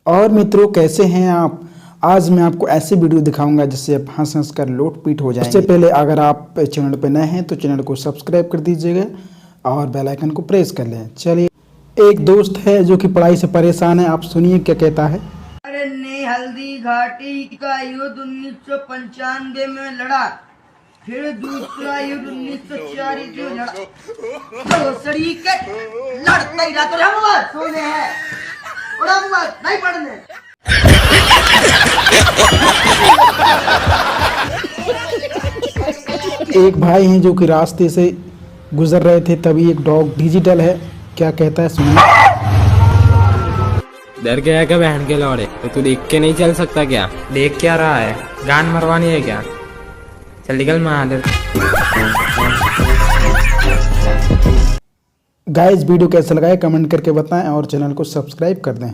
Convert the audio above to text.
और मित्रों, कैसे हैं आप। आज मैं आपको ऐसी वीडियो दिखाऊंगा जिससे आप हंस हंस कर लोटपीट हो जाएंगे। उससे पहले अगर आप चैनल पर नए हैं तो चैनल को सब्सक्राइब कर दीजिएगा और बेल आइकन को प्रेस कर लें। चलिए, एक दोस्त है जो कि पढ़ाई से परेशान है। आप सुनिए क्या कहता है। अरे ने हल्दी घाटी का युद्ध 1995 में लड़ा, फिर दूसरा युद्ध 1904 में लड़ा। भोसड़ी के लड़ते ही रहते हम लोग सोने हैं और हम लोग नहीं पढ़ने। एक भाई हैं जो कि रास्ते से गुजर रहे थे, तभी एक डॉग डिजिटल है क्या कहता है सुनिए। डर गया क्या बहन के लौड़े? तो तू देख के नहीं चल सकता क्या? देख क्या रहा है? गान मरवानी है क्या? चल निकल महादेव। गाइस, वीडियो कैसा लगा है कमेंट करके बताएं और चैनल को सब्सक्राइब कर दें।